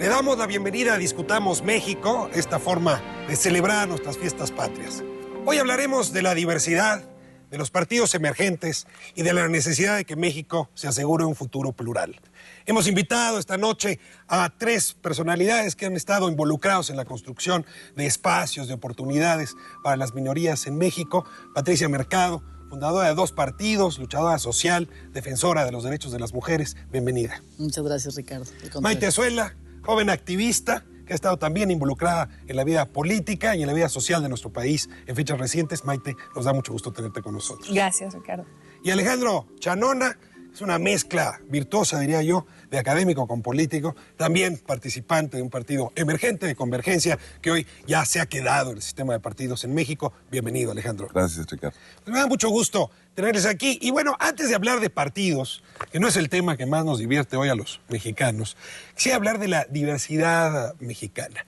Le damos la bienvenida a Discutamos México, esta forma de celebrar nuestras fiestas patrias. Hoy hablaremos de la diversidad, de los partidos emergentes y de la necesidad de que México se asegure un futuro plural. Hemos invitado esta noche a tres personalidades que han estado involucrados en la construcción de espacios, de oportunidades para las minorías en México. Patricia Mercado, fundadora de dos partidos, luchadora social, defensora de los derechos de las mujeres. Bienvenida. Muchas gracias, Ricardo. Maite Azuela, joven activista que ha estado también involucrada en la vida política y en la vida social de nuestro país en fechas recientes. Maite, nos da mucho gusto tenerte con nosotros. Gracias, Ricardo. Y Alejandro Chanona, es una mezcla virtuosa, diría yo, de académico con político, también participante de un partido emergente de Convergencia que hoy ya se ha quedado en el sistema de partidos en México. Bienvenido, Alejandro. Gracias, Ricardo. Pues me da mucho gusto tenerles aquí. Y bueno, antes de hablar de partidos, que no es el tema que más nos divierte hoy a los mexicanos, quisiera hablar de la diversidad mexicana.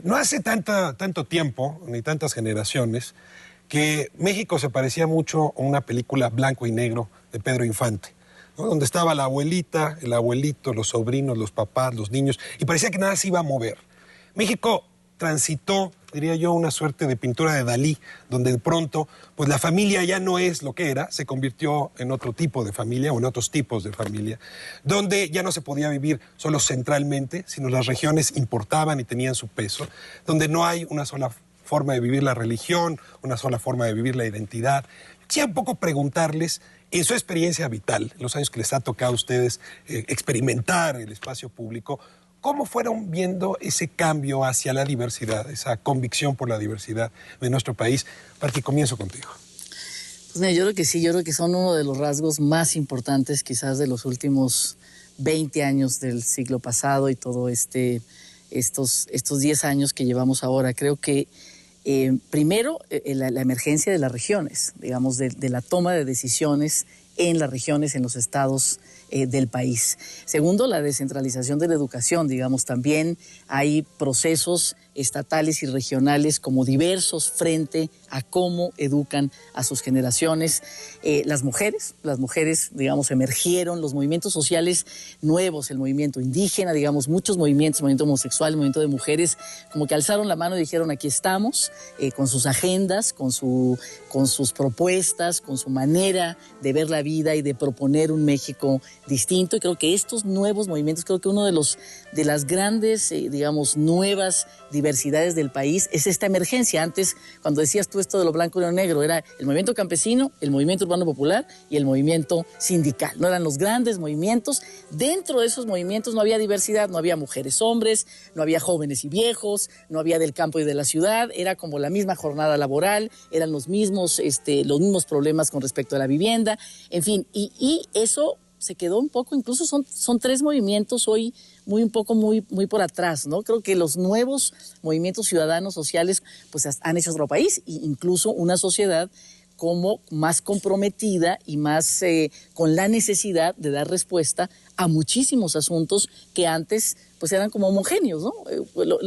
No hace tanto tiempo, ni tantas generaciones, que México se parecía mucho a una película blanco y negro de Pedro Infante, ¿no? Donde estaba la abuelita, el abuelito, los sobrinos, los papás, los niños, y parecía que nada se iba a mover. México transitó, diría yo, una suerte de pintura de Dalí, donde de pronto pues la familia ya no es lo que era, se convirtió en otro tipo de familia o en otros tipos de familia, donde ya no se podía vivir solo centralmente, sino las regiones importaban y tenían su peso, donde no hay una sola forma de vivir la religión, una sola forma de vivir la identidad. Quisiera un poco preguntarles, en su experiencia vital, en los años que les ha tocado a ustedes experimentar el espacio público, ¿cómo fueron viendo ese cambio hacia la diversidad, esa convicción por la diversidad de nuestro país? Pati, comienzo contigo. Pues mira, yo creo que sí, yo creo que son uno de los rasgos más importantes quizás de los últimos 20 años del siglo pasado y todo estos 10 años que llevamos ahora. Creo que primero, la emergencia de las regiones, digamos, de la toma de decisiones en las regiones, en los estados del país. Segundo, la descentralización de la educación, digamos, también hay procesos estatales y regionales como diversos frente a cómo educan a sus generaciones. Las mujeres, digamos, emergieron, los movimientos sociales nuevos, el movimiento indígena, digamos, muchos movimientos, el movimiento homosexual, el movimiento de mujeres, como que alzaron la mano y dijeron, aquí estamos, con sus agendas, con sus propuestas, con su manera de ver la vida y de proponer un México distinto. Y creo que estos nuevos movimientos, creo que uno de las grandes, digamos, nuevas diversidades del país es esta emergencia. Antes, cuando decías tú esto de lo blanco y lo negro, era el movimiento campesino, el movimiento urbano popular y el movimiento sindical. No eran los grandes movimientos. Dentro de esos movimientos no había diversidad, no había mujeres, hombres, no había jóvenes y viejos, no había del campo y de la ciudad. Era como la misma jornada laboral, eran los mismos problemas con respecto a la vivienda. En fin, y eso se quedó un poco, incluso son tres movimientos hoy muy por atrás, ¿no? Creo que los nuevos movimientos ciudadanos sociales pues han hecho otro país e incluso una sociedad como más comprometida y más con la necesidad de dar respuesta a muchísimos asuntos que antes pues eran como homogéneos, ¿no?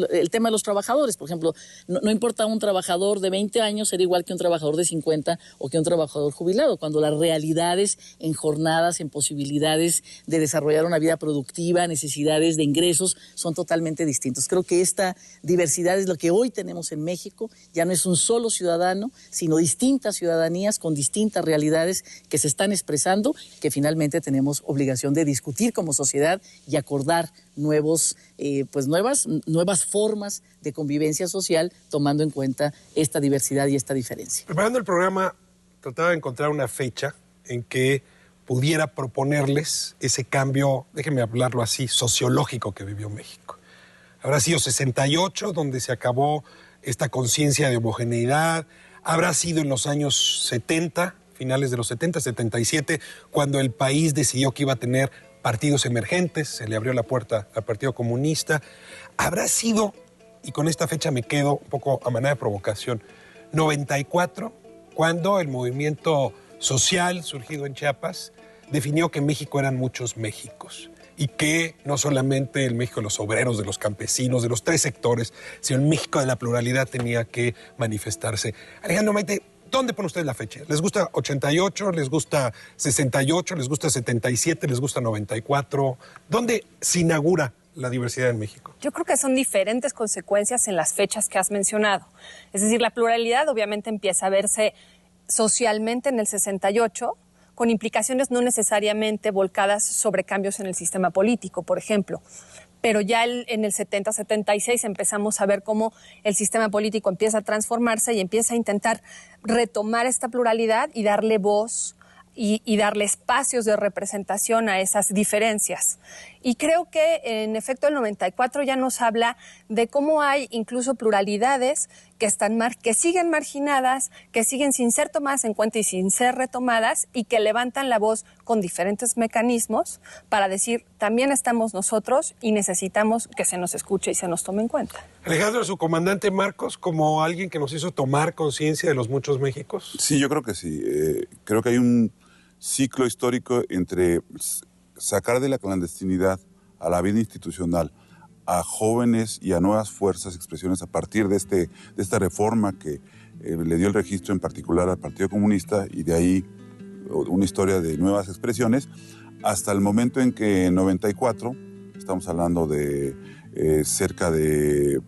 El tema de los trabajadores, por ejemplo, no importa un trabajador de 20 años ser igual que un trabajador de 50 o que un trabajador jubilado, cuando las realidades en jornadas, en posibilidades de desarrollar una vida productiva, necesidades de ingresos, son totalmente distintos. Creo que esta diversidad es lo que hoy tenemos en México, ya no es un solo ciudadano, sino distintas ciudadanías con distintas realidades que se están expresando, que finalmente tenemos obligación de discutir como sociedad y acordar nuevas formas de convivencia social tomando en cuenta esta diversidad y esta diferencia. Preparando el programa, trataba de encontrar una fecha en que pudiera proponerles ese cambio, déjenme hablarlo así, sociológico que vivió México. Habrá sido 68, donde se acabó esta conciencia de homogeneidad. Habrá sido en los años 70, finales de los 70, 77, cuando el país decidió que iba a tener partidos emergentes, se le abrió la puerta al Partido Comunista. Habrá sido, y con esta fecha me quedo un poco a manera de provocación, 94, cuando el movimiento social surgido en Chiapas definió que México eran muchos Méxicos y que no solamente el México de los obreros, de los campesinos, de los tres sectores, sino el México de la pluralidad tenía que manifestarse. Alejandro, Maite, ¿dónde ponen ustedes la fecha? ¿Les gusta 88? ¿Les gusta 68? ¿Les gusta 77? ¿Les gusta 94? ¿Dónde se inaugura la diversidad en México? Yo creo que son diferentes consecuencias en las fechas que has mencionado. Es decir, la pluralidad obviamente empieza a verse socialmente en el 68, con implicaciones no necesariamente volcadas sobre cambios en el sistema político, por ejemplo. Pero ya en el 70-76 empezamos a ver cómo el sistema político empieza a transformarse y empieza a intentar retomar esta pluralidad y darle voz y darle espacios de representación a esas diferencias. Y creo que en efecto el 94 ya nos habla de cómo hay incluso pluralidades que siguen marginadas, que siguen sin ser tomadas en cuenta y sin ser retomadas y que levantan la voz con diferentes mecanismos para decir también estamos nosotros y necesitamos que se nos escuche y se nos tome en cuenta. Alejandro, su comandante Marcos, como alguien que nos hizo tomar conciencia de los muchos Méxicos. Sí, yo creo que sí. Creo que hay un ciclo histórico entre sacar de la clandestinidad a la vida institucional a jóvenes y a nuevas fuerzas, expresiones a partir de esta reforma que le dio el registro en particular al Partido Comunista y de ahí una historia de nuevas expresiones, hasta el momento en que en 94, estamos hablando de cerca de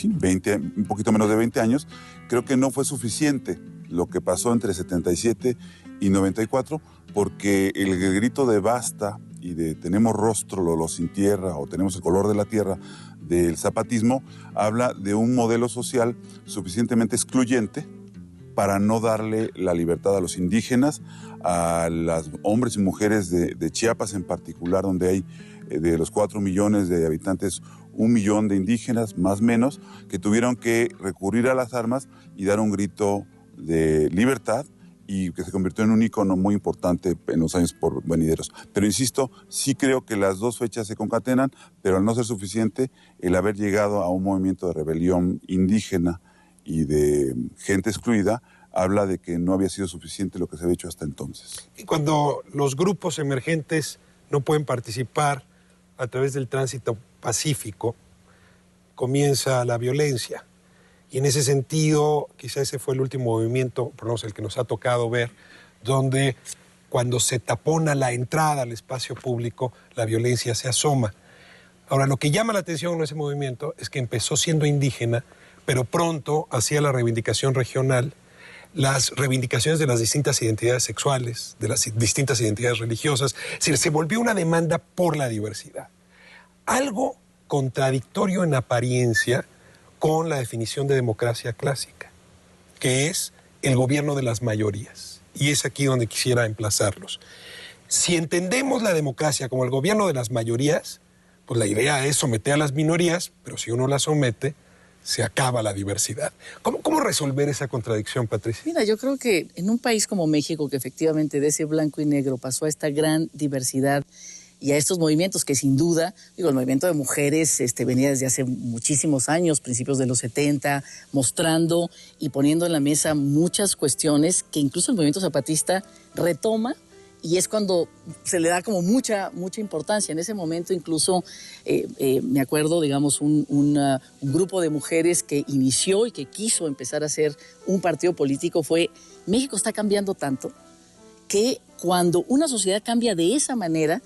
20, un poquito menos de 20 años, creo que no fue suficiente lo que pasó entre 77 y 94, porque el grito de basta y de tenemos rostro, lo sin tierra o tenemos el color de la tierra del zapatismo, habla de un modelo social suficientemente excluyente para no darle la libertad a los indígenas, a los hombres y mujeres de Chiapas en particular, donde hay de los 4 millones de habitantes, 1 millón de indígenas, más o menos, que tuvieron que recurrir a las armas y dar un grito de libertad y que se convirtió en un ícono muy importante en los años por venideros. Pero insisto, sí creo que las dos fechas se concatenan, pero al no ser suficiente, el haber llegado a un movimiento de rebelión indígena y de gente excluida, habla de que no había sido suficiente lo que se había hecho hasta entonces. Y cuando los grupos emergentes no pueden participar a través del tránsito pacífico, comienza la violencia. Y en ese sentido, quizá ese fue el último movimiento, por lo menos el que nos ha tocado ver, donde cuando se tapona la entrada al espacio público, la violencia se asoma. Ahora, lo que llama la atención en ese movimiento es que empezó siendo indígena, pero pronto hacía la reivindicación regional, las reivindicaciones de las distintas identidades sexuales, de las distintas identidades religiosas. Es decir, se volvió una demanda por la diversidad. Algo contradictorio en apariencia con la definición de democracia clásica, que es el gobierno de las mayorías. Y es aquí donde quisiera emplazarlos. Si entendemos la democracia como el gobierno de las mayorías, pues la idea es someter a las minorías, pero si uno las somete, se acaba la diversidad. ¿Cómo resolver esa contradicción, Patricia? Mira, yo creo que en un país como México, que efectivamente de ese blanco y negro pasó a esta gran diversidad y a estos movimientos que sin duda, el movimiento de mujeres venía desde hace muchísimos años, principios de los 70, mostrando y poniendo en la mesa muchas cuestiones que incluso el movimiento zapatista retoma, y es cuando se le da como mucha importancia. En ese momento incluso me acuerdo, digamos, un grupo de mujeres que inició y que quiso empezar a hacer un partido político fue: México está cambiando tanto que cuando una sociedad cambia de esa manera,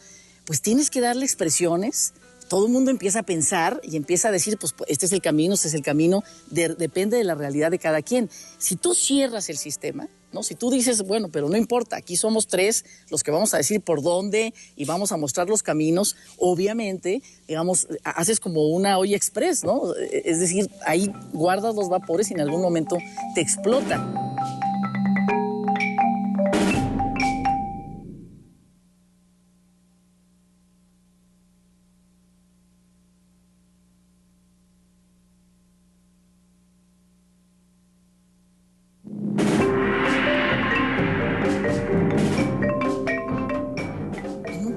pues tienes que darle expresiones. Todo el mundo empieza a pensar y empieza a decir, pues este es el camino, depende de la realidad de cada quien. Si tú cierras el sistema, ¿no? Si tú dices, bueno, pero no importa, aquí somos 3 los que vamos a decir por dónde y vamos a mostrar los caminos, obviamente, digamos, haces como una olla express, ¿no? Es decir, ahí guardas los vapores y en algún momento te explotan.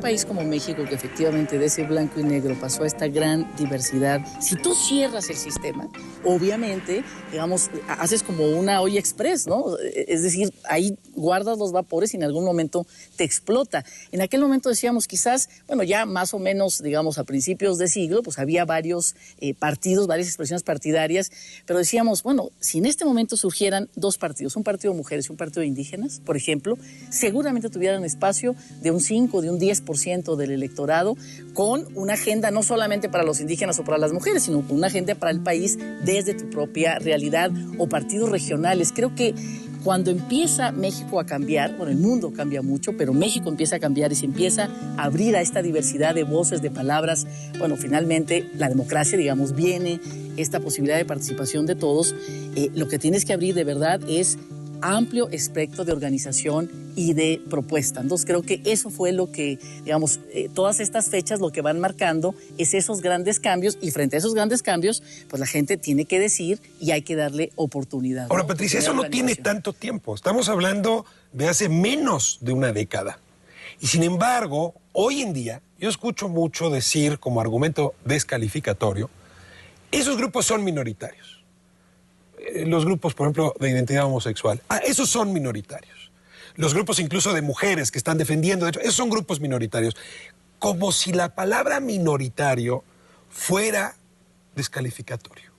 País como México, que efectivamente de ese blanco y negro pasó a esta gran diversidad, si tú cierras el sistema, obviamente, digamos, haces como una olla express, ¿no? Es decir, ahí guardas los vapores y en algún momento te explota. En aquel momento decíamos, quizás, bueno, ya más o menos, digamos, a principios de siglo, pues había varios partidos, varias expresiones partidarias, pero decíamos, bueno, si en este momento surgieran 2 partidos, un partido de mujeres y un partido de indígenas, por ejemplo, seguramente tuvieran espacio de un 5, de un 10% 40% del electorado, con una agenda no solamente para los indígenas o para las mujeres, sino con una agenda para el país desde tu propia realidad, o partidos regionales. Creo que cuando empieza México a cambiar, bueno, el mundo cambia mucho, pero México empieza a cambiar y se empieza a abrir a esta diversidad de voces, de palabras, bueno, finalmente la democracia, digamos, viene, esta posibilidad de participación de todos. Lo que tienes que abrir de verdad es amplio espectro de organización y de propuesta. Entonces creo que eso fue lo que, digamos, todas estas fechas lo que van marcando es esos grandes cambios, y frente a esos grandes cambios, pues la gente tiene que decir y hay que darle oportunidad. Ahora, Patricia, eso no tiene tanto tiempo. Estamos hablando de hace menos de una década. Y sin embargo, hoy en día, yo escucho mucho decir como argumento descalificatorio, esos grupos son minoritarios. Los grupos, por ejemplo, de identidad homosexual, esos son minoritarios. Los grupos incluso de mujeres que están defendiendo, de hecho, esos son grupos minoritarios. Como si la palabra minoritario fuera descalificatorio.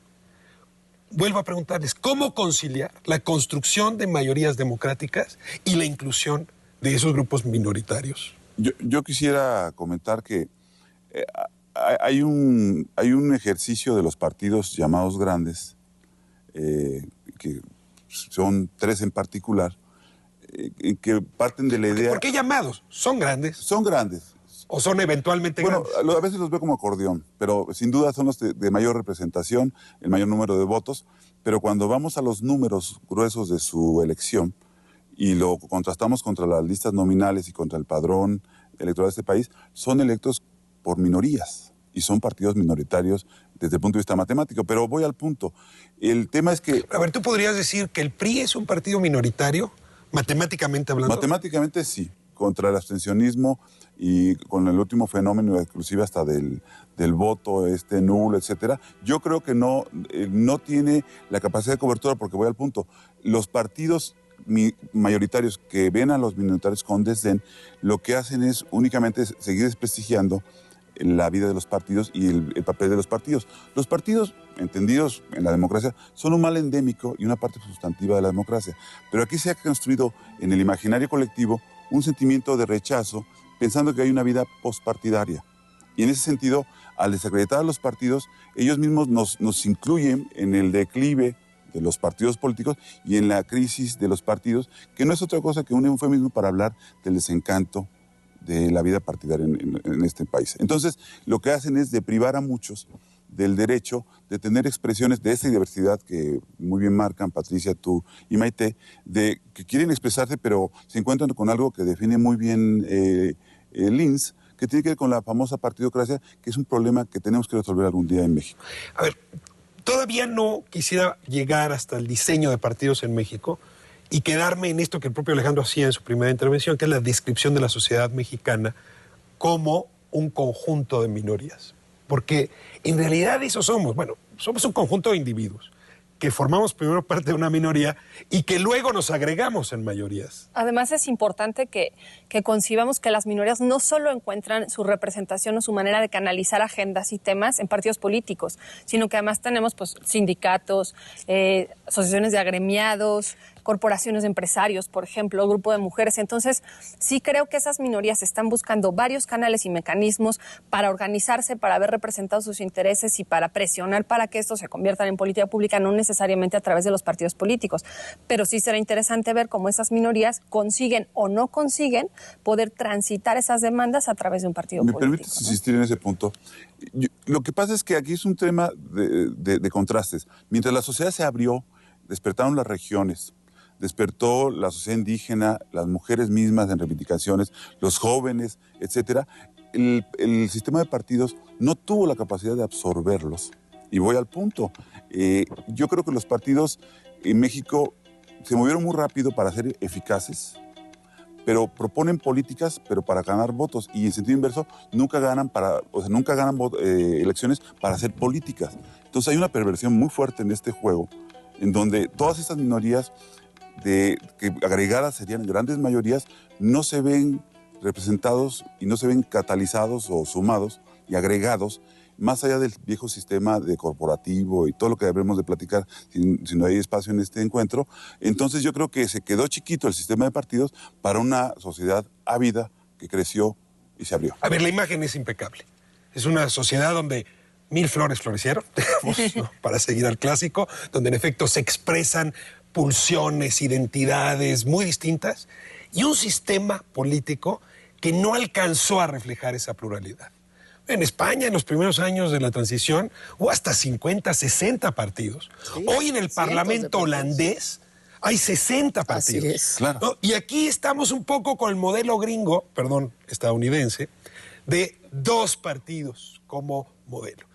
Vuelvo a preguntarles, ¿cómo conciliar la construcción de mayorías democráticas y la inclusión de esos grupos minoritarios? Yo quisiera comentar que hay un ejercicio de los partidos llamados grandes, que son 3 en particular, que parten de la idea... ¿Por qué llamados? ¿Son grandes? Son grandes. ¿O son eventualmente grandes? Bueno, a veces los veo como acordeón, pero sin duda son los de mayor representación, el mayor número de votos, pero cuando vamos a los números gruesos de su elección y lo contrastamos contra las listas nominales y contra el padrón electoral de este país, son electos por minorías y son partidos minoritarios desde el punto de vista matemático, pero voy al punto. El tema es que... A ver, ¿tú podrías decir que el PRI es un partido minoritario, matemáticamente hablando? Matemáticamente sí, contra el abstencionismo y con el último fenómeno, inclusive hasta del voto nulo, etcétera. Yo creo que no tiene la capacidad de cobertura, porque voy al punto. Los partidos mayoritarios que ven a los minoritarios con desdén, lo que hacen es únicamente seguir desprestigiando la vida de los partidos y el papel de los partidos. Los partidos, entendidos en la democracia, son un mal endémico y una parte sustantiva de la democracia. Pero aquí se ha construido en el imaginario colectivo un sentimiento de rechazo, pensando que hay una vida postpartidaria. Y en ese sentido, al desacreditar a los partidos, ellos mismos nos incluyen en el declive de los partidos políticos y en la crisis de los partidos, que no es otra cosa que un eufemismo para hablar del desencanto de la vida partidaria en este país. Entonces, lo que hacen es de privar a muchos del derecho de tener expresiones de esa diversidad que muy bien marcan Patricia, tú y Maite, de que quieren expresarse, pero se encuentran con algo que define muy bien Linz, que tiene que ver con la famosa partidocracia, que es un problema que tenemos que resolver algún día en México. A ver, todavía no quisiera llegar hasta el diseño de partidos en México y quedarme en esto que el propio Alejandro hacía en su primera intervención, que es la descripción de la sociedad mexicana como un conjunto de minorías. Porque en realidad eso somos. Bueno, somos un conjunto de individuos que formamos primero parte de una minoría y que luego nos agregamos en mayorías. Además, es importante que concibamos que las minorías no solo encuentran su representación o su manera de canalizar agendas y temas en partidos políticos, sino que además tenemos pues, sindicatos, asociaciones de agremiados, corporaciones de empresarios, por ejemplo, grupo de mujeres. Entonces, sí creo que esas minorías están buscando varios canales y mecanismos para organizarse, para ver representados sus intereses y para presionar para que esto se convierta en política pública, no necesariamente a través de los partidos políticos. Pero sí será interesante ver cómo esas minorías consiguen o no consiguen poder transitar esas demandas a través de un partido político. ¿Me permites insistir en ese punto? Lo que pasa es que aquí es un tema de contrastes. Mientras la sociedad se abrió, despertaron las regiones, despertó la sociedad indígena, las mujeres mismas en reivindicaciones, los jóvenes, etcétera. El sistema de partidos no tuvo la capacidad de absorberlos. Y voy al punto. Yo creo que los partidos en México se movieron muy rápido para ser eficaces, pero proponen políticas, pero para ganar votos. Y en sentido inverso, nunca ganan elecciones para hacer políticas. Entonces hay una perversión muy fuerte en este juego, en donde todas estas minorías que agregadas serían grandes mayorías, no se ven representados y no se ven catalizados o sumados y agregados, más allá del viejo sistema de corporativo y todo lo que debemos de platicar si no hay espacio en este encuentro. Entonces yo creo que se quedó chiquito el sistema de partidos para una sociedad ávida que creció y se abrió. A ver, la imagen es impecable. Es una sociedad donde 1000 flores florecieron, digamos, ¿no? Para seguir al clásico, donde en efecto se expresan pulsiones, identidades muy distintas y un sistema político que no alcanzó a reflejar esa pluralidad. En España, en los primeros años de la transición, hubo hasta 50, 60 partidos. Sí, hoy en el Parlamento holandés hay 60 partidos. Así es. Claro. ¿No? Y aquí estamos un poco con el modelo gringo, perdón, estadounidense, de 2 partidos como modelo.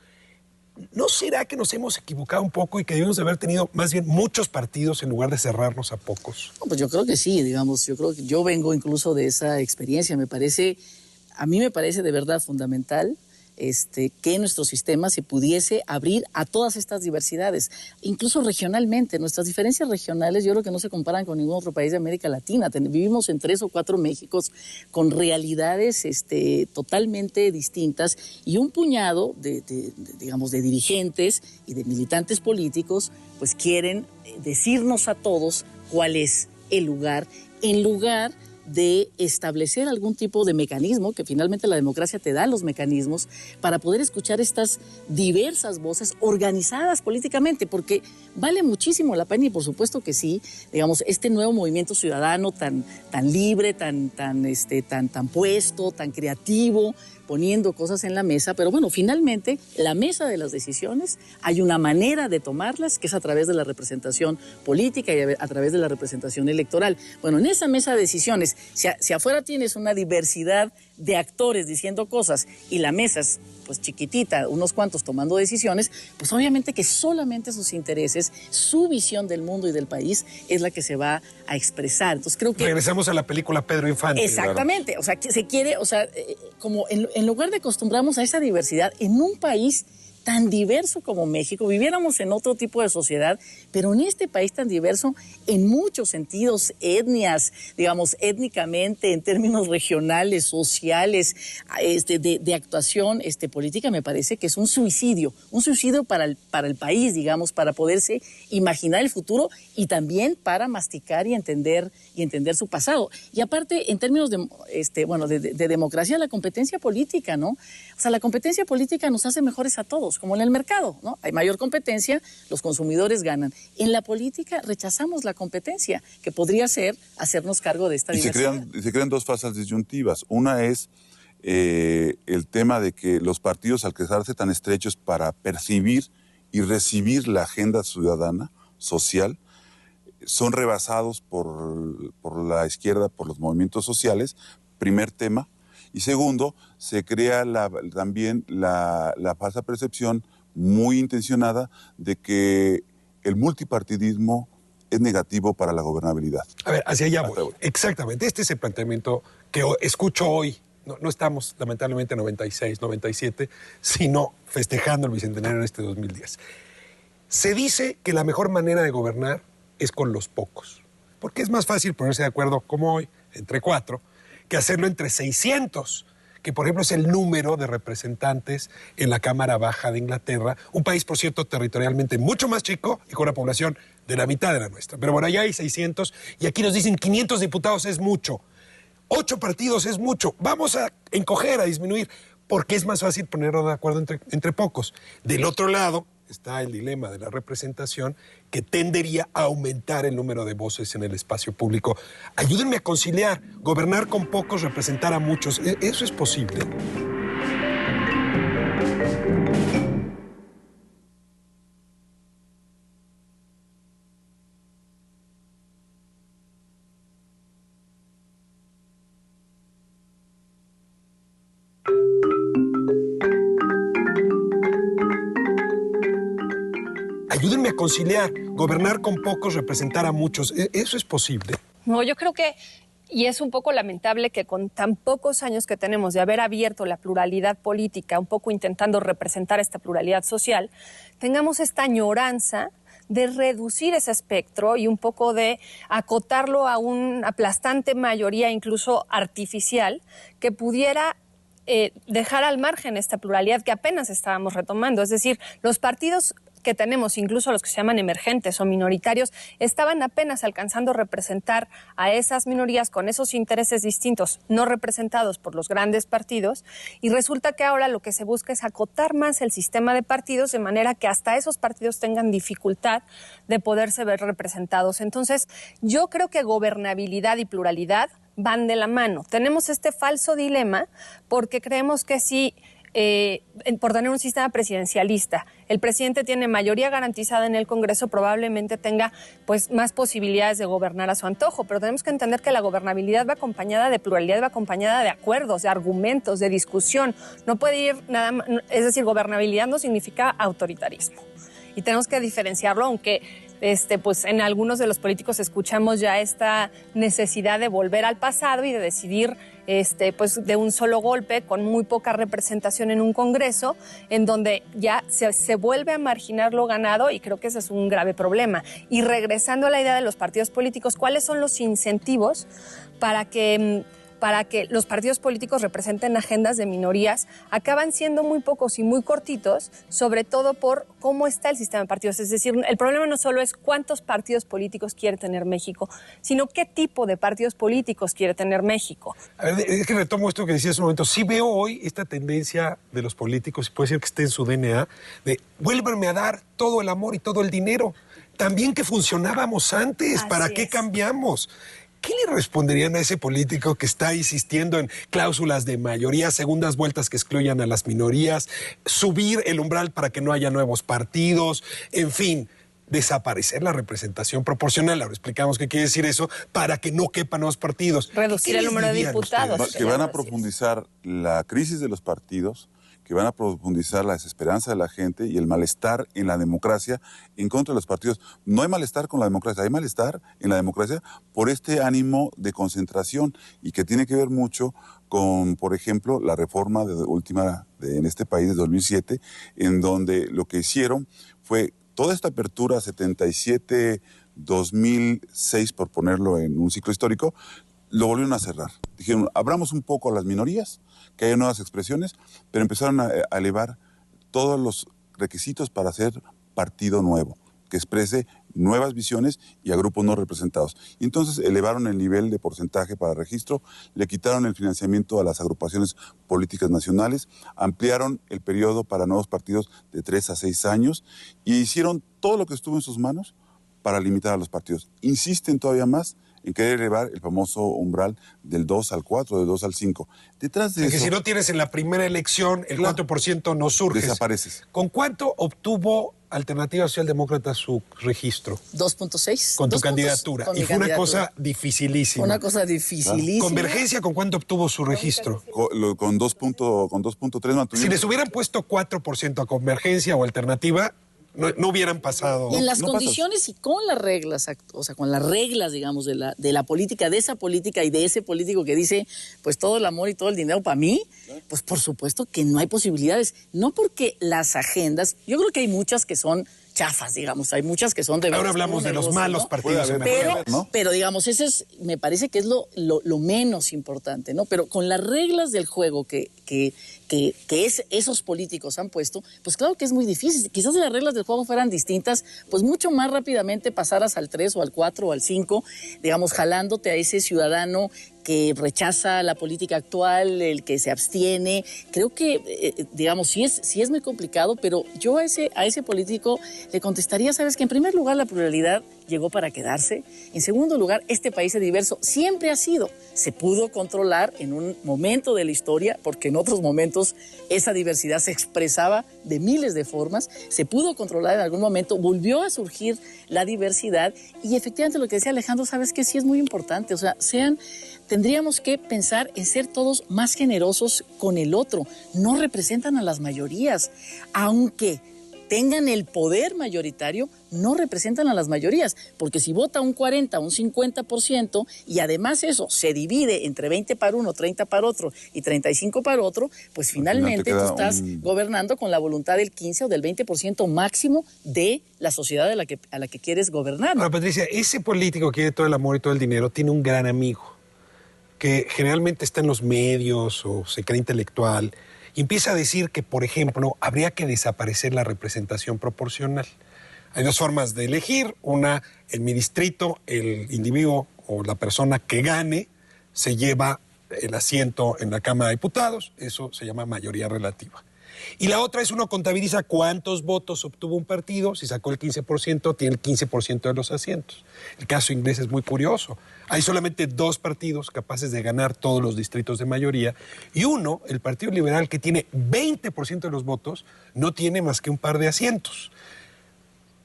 ¿No será que nos hemos equivocado un poco y que debemos haber tenido más bien muchos partidos en lugar de cerrarnos a pocos? No, pues yo creo que sí, digamos, yo creo que yo vengo incluso de esa experiencia. A mí me parece de verdad fundamental que nuestro sistema se pudiese abrir a todas estas diversidades, incluso regionalmente. Nuestras diferencias regionales yo creo que no se comparan con ningún otro país de América Latina. Vivimos en 3 o 4 Méxicos con realidades totalmente distintas y un puñado digamos, de dirigentes y de militantes políticos pues quieren decirnos a todos cuál es el lugar, en lugar de establecer algún tipo de mecanismo, que finalmente la democracia te da los mecanismos, para poder escuchar estas diversas voces organizadas políticamente, porque vale muchísimo la pena y por supuesto que sí, digamos, este nuevo movimiento ciudadano tan libre, tan puesto, tan creativo, poniendo cosas en la mesa, pero bueno, finalmente la mesa de las decisiones hay una manera de tomarlas que es a través de la representación política y a través de la representación electoral. Bueno, en esa mesa de decisiones, si afuera tienes una diversidad de actores diciendo cosas y la mesa es pues chiquitita, unos cuantos tomando decisiones, pues obviamente que solamente sus intereses, su visión del mundo y del país es la que se va a expresar. Entonces creo que... Regresamos a la película Pedro Infante. Exactamente, claro. O sea, que se quiere, o sea, como en lugar de acostumbrarnos a esa diversidad en un país tan diverso como México, viviéramos en otro tipo de sociedad, pero en este país tan diverso en muchos sentidos, etnias, digamos, étnicamente, en términos regionales, sociales, de actuación política, me parece que es un suicidio para el país, digamos, para poderse imaginar el futuro y también para masticar y entender su pasado. Y aparte, en términos de democracia, la competencia política, ¿no? O sea, la competencia política nos hace mejores a todos, como en el mercado, ¿no? Hay mayor competencia, los consumidores ganan. En la política rechazamos la competencia, que podría ser hacernos cargo de esta diversidad. Se crean 2 falsas disyuntivas. Una es el tema de que los partidos, al quedarse tan estrechos para percibir y recibir la agenda ciudadana, social, son rebasados por la izquierda, por los movimientos sociales, primer tema. Y segundo, se crea también la falsa percepción muy intencionada de que el multipartidismo es negativo para la gobernabilidad. A ver, hacia allá voy. Exactamente, este es el planteamiento que escucho hoy. No estamos, lamentablemente, en 96, 97, sino festejando el Bicentenario en este 2010. Se dice que la mejor manera de gobernar es con los pocos, porque es más fácil ponerse de acuerdo, como hoy, entre 4, que hacerlo entre 600, que por ejemplo es el número de representantes en la Cámara Baja de Inglaterra, un país, por cierto, territorialmente mucho más chico y con una población de la mitad de la nuestra. Pero por allá hay 600 y aquí nos dicen 500 diputados es mucho, 8 partidos es mucho, vamos a encoger, a disminuir, porque es más fácil ponernos de acuerdo entre pocos. Del otro lado está el dilema de la representación que tendería a aumentar el número de voces en el espacio público. Ayúdenme a conciliar, gobernar con pocos, representar a muchos. ¿Eso es posible? Ayúdenme a conciliar, gobernar con pocos, representar a muchos. ¿Eso es posible? No, yo creo que, y es un poco lamentable que con tan pocos años que tenemos de haber abierto la pluralidad política, un poco intentando representar esta pluralidad social, tengamos esta añoranza de reducir ese espectro y un poco de acotarlo a una aplastante mayoría, incluso artificial, que pudiera dejar al margen esta pluralidad que apenas estábamos retomando. Es decir, los partidos que tenemos, incluso los que se llaman emergentes o minoritarios, estaban apenas alcanzando a representar a esas minorías con esos intereses distintos, no representados por los grandes partidos, y resulta que ahora lo que se busca es acotar más el sistema de partidos de manera que hasta esos partidos tengan dificultad de poderse ver representados. Entonces, yo creo que gobernabilidad y pluralidad van de la mano. Tenemos este falso dilema porque creemos que si por tener un sistema presidencialista, el presidente tiene mayoría garantizada en el Congreso, probablemente tenga pues más posibilidades de gobernar a su antojo, pero tenemos que entender que la gobernabilidad va acompañada de pluralidad, va acompañada de acuerdos, de argumentos, de discusión. No puede ir nada más, es decir, gobernabilidad no significa autoritarismo. Y tenemos que diferenciarlo, aunque pues en algunos de los políticos escuchamos ya esta necesidad de volver al pasado y de decidir pues de un solo golpe, con muy poca representación en un Congreso, en donde ya se vuelve a marginar lo ganado, y creo que ese es un grave problema. Y regresando a la idea de los partidos políticos, ¿cuáles son los incentivos para que los partidos políticos representen agendas de minorías? Acaban siendo muy pocos y muy cortitos, sobre todo por cómo está el sistema de partidos. Es decir, el problema no solo es cuántos partidos políticos quiere tener México, sino qué tipo de partidos políticos quiere tener México. A ver, es que retomo esto que decía hace un momento. Sí veo hoy esta tendencia de los políticos, y puede ser que esté en su DNA, de vuélvanme a dar todo el amor y todo el dinero. También que funcionábamos antes, ¿para qué cambiamos? ¿Qué le responderían a ese político que está insistiendo en cláusulas de mayoría, segundas vueltas que excluyan a las minorías, subir el umbral para que no haya nuevos partidos, en fin, desaparecer la representación proporcional? Ahora explicamos qué quiere decir eso, para que no quepan nuevos partidos. Reducir el número de diputados. Que van a profundizar la crisis de los partidos, que van a profundizar la desesperanza de la gente y el malestar en la democracia en contra de los partidos. No hay malestar con la democracia, hay malestar en la democracia por este ánimo de concentración, y que tiene que ver mucho con, por ejemplo, la reforma en este país de 2007, en donde lo que hicieron fue toda esta apertura 77-2006, por ponerlo en un ciclo histórico, lo volvieron a cerrar. Dijeron, abramos un poco a las minorías, que haya nuevas expresiones, pero empezaron a elevar todos los requisitos para hacer partido nuevo, que exprese nuevas visiones y a grupos no representados. Y entonces elevaron el nivel de porcentaje para registro, le quitaron el financiamiento a las agrupaciones políticas nacionales, ampliaron el periodo para nuevos partidos de 3 a 6 años y hicieron todo lo que estuvo en sus manos para limitar a los partidos. Insisten todavía más en querer elevar el famoso umbral del 2 al 4, del 2 al 5. Detrás de eso... Que si no tienes en la primera elección el 4% no surges. Desapareces. ¿Con cuánto obtuvo Alternativa Socialdemócrata su registro? 2.6. Con tu candidatura. Y fue una cosa dificilísima. Una cosa dificilísima. ¿Convergencia con cuánto obtuvo su registro? Con 2.3 mantuvieron. Si les hubieran puesto 4% a Convergencia o Alternativa, no hubieran pasado. Y en las condiciones y con las reglas, o sea, con las reglas, digamos, de la política, de esa política y de ese político que dice, pues todo el amor y todo el dinero para mí, pues por supuesto que no hay posibilidades. No porque las agendas, yo creo que hay muchas que son chafas, digamos, hay muchas que son de... Ahora hablamos de los malos partidos. Pero digamos, ese me parece que es lo menos importante, ¿no? Pero con las reglas del juego que esos políticos han puesto, pues claro que es muy difícil. Quizás si las reglas del juego fueran distintas, pues mucho más rápidamente pasaras al 3 o al 4 o al 5, digamos, jalándote a ese ciudadano que rechaza la política actual, el que se abstiene. Creo que, digamos, sí es muy complicado, pero yo a ese político le contestaría, ¿sabes? Que en primer lugar la pluralidad llegó para quedarse. En segundo lugar, este país es diverso. Siempre ha sido. Se pudo controlar en un momento de la historia, porque en otros momentos esa diversidad se expresaba de miles de formas. Se pudo controlar en algún momento, volvió a surgir la diversidad y efectivamente lo que decía Alejandro, ¿sabes qué? Sí es muy importante. O sea, tendríamos que pensar en ser todos más generosos con el otro. No representan a las mayorías, aunque tengan el poder mayoritario, no representan a las mayorías, porque si vota un 40, un 50%, y además eso se divide entre 20 para uno, 30 para otro y 35 para otro, pues finalmente tú estás gobernando con la voluntad del 15 o del 20% máximo de la sociedad a la que quieres gobernar. Ahora, Patricia, ese político que quiere todo el amor y todo el dinero tiene un gran amigo, que generalmente está en los medios o se cree intelectual, y empieza a decir que, por ejemplo, habría que desaparecer la representación proporcional. Hay dos formas de elegir. Una, en mi distrito, el individuo o la persona que gane se lleva el asiento en la Cámara de Diputados. Eso se llama mayoría relativa. Y la otra es uno contabiliza cuántos votos obtuvo un partido. Si sacó el 15%, tiene el 15% de los asientos. El caso inglés es muy curioso. Hay solamente 2 partidos capaces de ganar todos los distritos de mayoría y uno, el Partido Liberal, que tiene 20% de los votos, no tiene más que un par de asientos.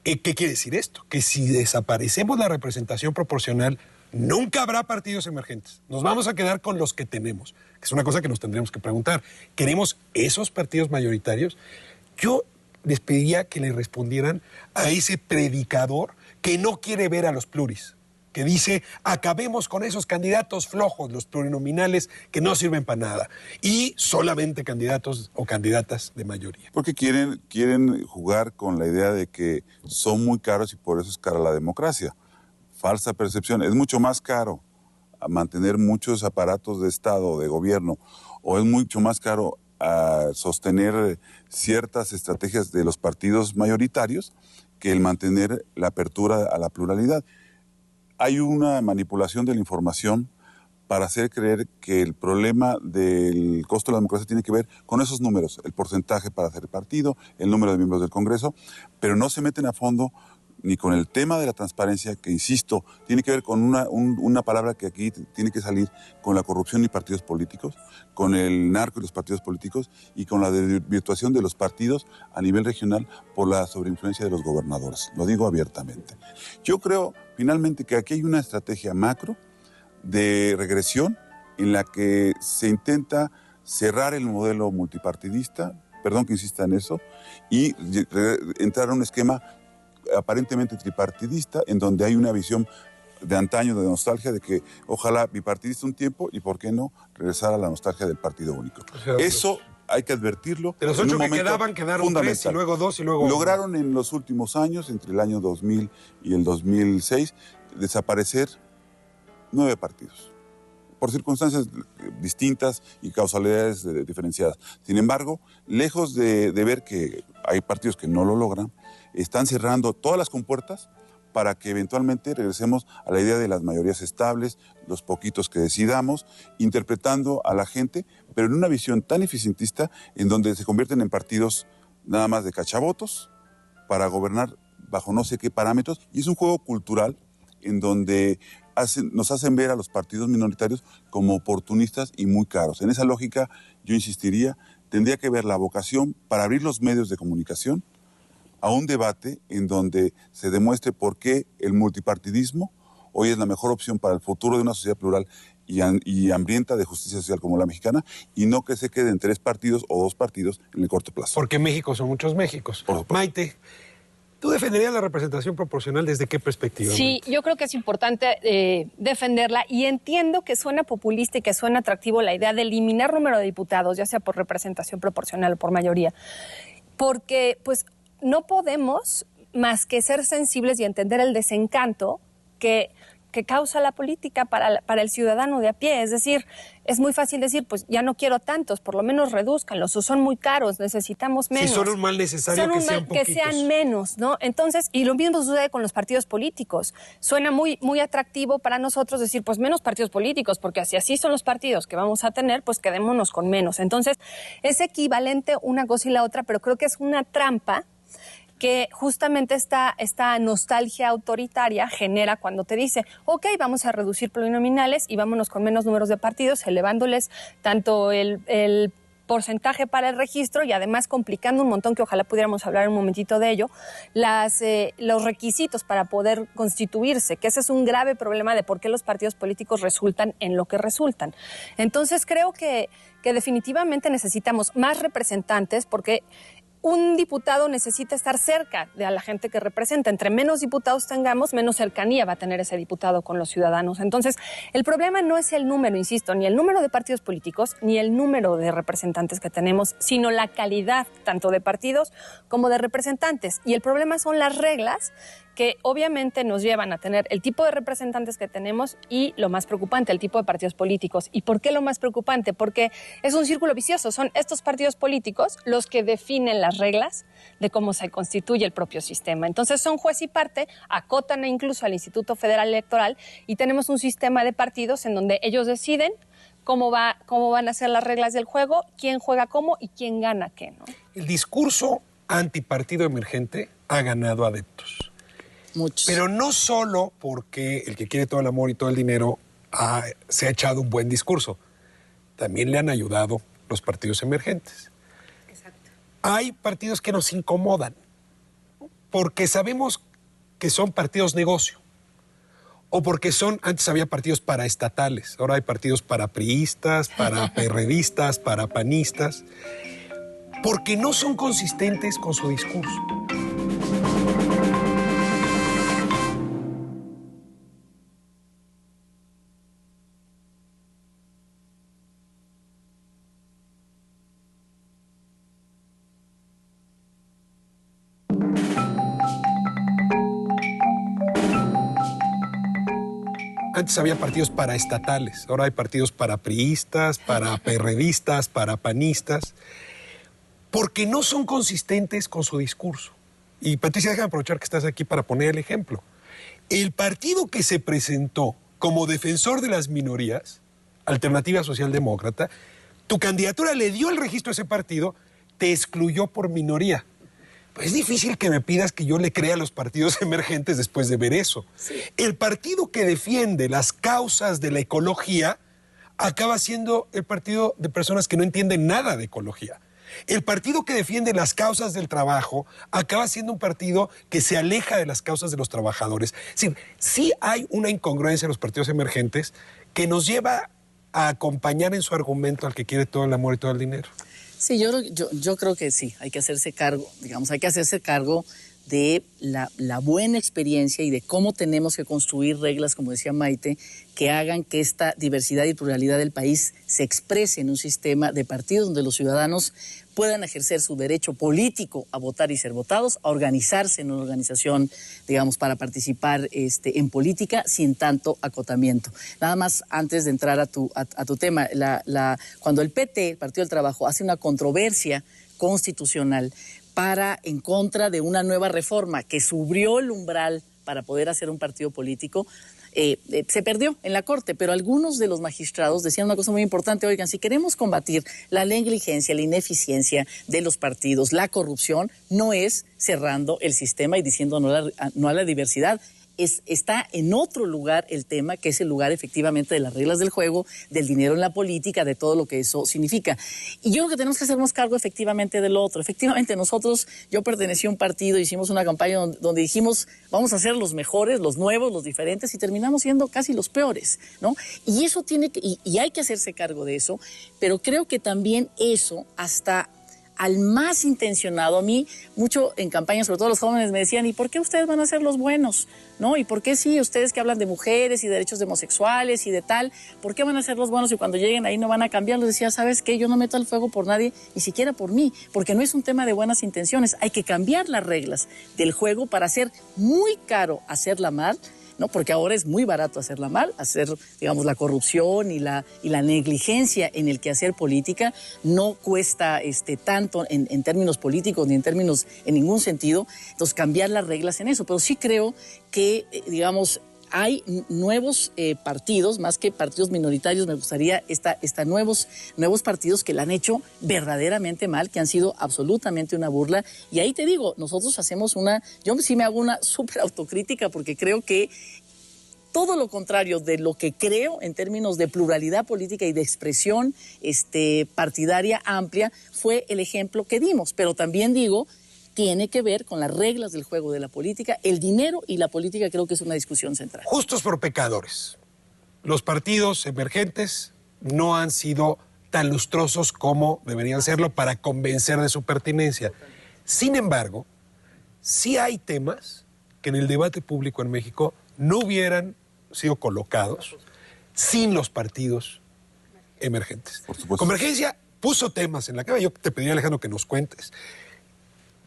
¿Qué quiere decir esto? Que si desaparecemos la representación proporcional, nunca habrá partidos emergentes. Nos vamos a quedar con los que tenemos, que es una cosa que nos tendremos que preguntar. ¿Queremos esos partidos mayoritarios? Yo les pediría que le respondieran a ese predicador que no quiere ver a los pluris, que dice, acabemos con esos candidatos flojos, los plurinominales, que no sirven para nada, y solamente candidatos o candidatas de mayoría. Porque quieren jugar con la idea de que son muy caros y por eso es cara la democracia. Falsa percepción. Es mucho más caro mantener muchos aparatos de Estado o de gobierno, o es mucho más caro sostener ciertas estrategias de los partidos mayoritarios que el mantener la apertura a la pluralidad. Hay una manipulación de la información para hacer creer que el problema del costo de la democracia tiene que ver con esos números, el porcentaje para hacer partido, el número de miembros del Congreso, pero no se meten a fondo ni con el tema de la transparencia, que insisto, tiene que ver con una palabra que aquí tiene que salir, con la corrupción y partidos políticos, con el narco y los partidos políticos y con la desvirtuación de los partidos a nivel regional por la sobreinfluencia de los gobernadores. Lo digo abiertamente. Yo creo finalmente que aquí hay una estrategia macro de regresión en la que se intenta cerrar el modelo multipartidista, perdón que insista en eso, y entrar a un esquema aparentemente tripartidista, en donde hay una visión de antaño, de nostalgia, de que ojalá bipartidista un tiempo y por qué no regresar a la nostalgia del partido único. O sea, eso hay que advertirlo. De los 8 que quedaron 3 y luego 2 y luego... Lograron en los últimos años, entre el año 2000 y el 2006, desaparecer 9 partidos, por circunstancias distintas y causalidades diferenciadas. Sin embargo, lejos de ver que hay partidos que no lo logran, están cerrando todas las compuertas para que eventualmente regresemos a la idea de las mayorías estables, los poquitos que decidamos, interpretando a la gente, pero en una visión tan eficientista en donde se convierten en partidos nada más de cachavotos para gobernar bajo no sé qué parámetros, y es un juego cultural en donde nos hacen ver a los partidos minoritarios como oportunistas y muy caros. En esa lógica, yo insistiría, tendría que ver la vocación para abrir los medios de comunicación a un debate en donde se demuestre por qué el multipartidismo hoy es la mejor opción para el futuro de una sociedad plural y hambrienta de justicia social como la mexicana, y no que se queden 3 partidos o 2 partidos en el corto plazo. Porque México son muchos Méxicos. Maite, ¿tú defenderías la representación proporcional desde qué perspectiva? Sí, yo creo que es importante defenderla, y entiendo que suena populista y que suena atractivo la idea de eliminar número de diputados, ya sea por representación proporcional o por mayoría, porque pues no podemos más que ser sensibles y entender el desencanto que causa la política para el ciudadano de a pie. Es decir, es muy fácil decir, pues ya no quiero tantos, por lo menos redúzcanlos, o son muy caros, necesitamos menos. Sí, son un mal necesario que sean poquitos. Que sean menos, ¿no? Entonces, y lo mismo sucede con los partidos políticos. Suena muy, muy atractivo para nosotros decir, pues menos partidos políticos, porque así son los partidos que vamos a tener, pues quedémonos con menos. Entonces, es equivalente una cosa y la otra, pero creo que es una trampa que justamente esta nostalgia autoritaria genera cuando te dice, ok, vamos a reducir plurinominales y vámonos con menos números de partidos, elevándoles tanto el porcentaje para el registro y además complicando un montón, que ojalá pudiéramos hablar un momentito de ello, los requisitos para poder constituirse, que ese es un grave problema de por qué los partidos políticos resultan en lo que resultan. Entonces creo que definitivamente necesitamos más representantes, porque un diputado necesita estar cerca de la gente que representa. Entre menos diputados tengamos, menos cercanía va a tener ese diputado con los ciudadanos. Entonces, el problema no es el número, insisto, ni el número de partidos políticos, ni el número de representantes que tenemos, sino la calidad tanto de partidos como de representantes. Y el problema son las reglas que obviamente nos llevan a tener el tipo de representantes que tenemos y, lo más preocupante, el tipo de partidos políticos. ¿Y por qué lo más preocupante? Porque es un círculo vicioso. Son estos partidos políticos los que definen las reglas de cómo se constituye el propio sistema. Entonces son juez y parte, acotan incluso al Instituto Federal Electoral y tenemos un sistema de partidos en donde ellos deciden cómo van a ser las reglas del juego, quién juega cómo y quién gana qué, ¿no? El discurso antipartido emergente ha ganado adeptos. Muchos. Pero no solo porque el que quiere todo el amor y todo el dinero se ha echado un buen discurso. También le han ayudado los partidos emergentes. Exacto. Hay partidos que nos incomodan porque sabemos que son partidos negocio. O porque antes había partidos paraestatales, ahora hay partidos para priistas, para perredistas, para panistas, porque no son consistentes con su discurso. Antes había partidos paraestatales, ahora hay partidos para priistas, para perredistas, para panistas, porque no son consistentes con su discurso. Y Patricia, déjame aprovechar que estás aquí para poner el ejemplo. El partido que se presentó como defensor de las minorías, Alternativa Socialdemócrata, tu candidatura le dio el registro a ese partido, te excluyó por minoría. Pues es difícil que me pidas que yo le crea a los partidos emergentes después de ver eso. Sí. El partido que defiende las causas de la ecología acaba siendo el partido de personas que no entienden nada de ecología. El partido que defiende las causas del trabajo acaba siendo un partido que se aleja de las causas de los trabajadores. Sí hay una incongruencia en los partidos emergentes que nos lleva a acompañar en su argumento al que quiere todo el amor y todo el dinero. Sí, yo creo que sí, hay que hacerse cargo, hay que hacerse cargo de la buena experiencia y de cómo tenemos que construir reglas, como decía Maite, que hagan que esta diversidad y pluralidad del país se exprese en un sistema de partidos donde los ciudadanos puedan ejercer su derecho político a votar y ser votados, a organizarse en una organización, para participar en política sin tanto acotamiento. Nada más, antes de entrar a tu tema, cuando el PT, el Partido del Trabajo, hace una controversia constitucional en contra de una nueva reforma que subió el umbral para poder hacer un partido político, se perdió en la Corte, pero algunos de los magistrados decían una cosa muy importante: oigan, si queremos combatir la negligencia, la ineficiencia de los partidos, la corrupción, no es cerrando el sistema y diciendo no a la diversidad. Está en otro lugar el tema, que es el lugar efectivamente de las reglas del juego, del dinero en la política, de todo lo que eso significa. Y yo creo que tenemos que hacernos cargo efectivamente del otro. Efectivamente yo pertenecí a un partido, hicimos una campaña donde dijimos vamos a ser los mejores, los nuevos, los diferentes, y terminamos siendo casi los peores, ¿no? Y eso y hay que hacerse cargo de eso, pero creo que también eso, hasta al más intencionado, a mí mucho en campaña, sobre todo los jóvenes, me decían: ¿y por qué ustedes van a ser los buenos? ¿No? ¿Y por qué sí, ustedes que hablan de mujeres y derechos de homosexuales y de tal, por qué van a ser los buenos y cuando lleguen ahí no van a cambiar? Les decía: ¿sabes qué? Yo no meto al fuego por nadie, ni siquiera por mí, porque no es un tema de buenas intenciones. Hay que cambiar las reglas del juego para hacer muy caro hacerla mal, ¿no? Porque ahora es muy barato hacerla mal, hacer, la corrupción y la negligencia en el quehacer política no cuesta tanto en términos políticos ni en ningún sentido. Entonces, cambiar las reglas en eso. Pero sí creo que, hay nuevos partidos, más que partidos minoritarios, me gustaría nuevos partidos que la han hecho verdaderamente mal, que han sido absolutamente una burla. Y ahí te digo, nosotros yo sí me hago una súper autocrítica, porque creo que todo lo contrario de lo que creo en términos de pluralidad política y de expresión partidaria amplia fue el ejemplo que dimos. Pero también digo, tiene que ver con las reglas del juego de la política. El dinero y la política creo que es una discusión central. Justos por pecadores. Los partidos emergentes no han sido tan lustrosos como deberían serlo para convencer de su pertinencia. Sin embargo, sí hay temas que en el debate público en México no hubieran sido colocados sin los partidos emergentes. Por supuesto. Convergencia puso temas en la cama. Yo te pediría, Alejandro, que nos cuentes.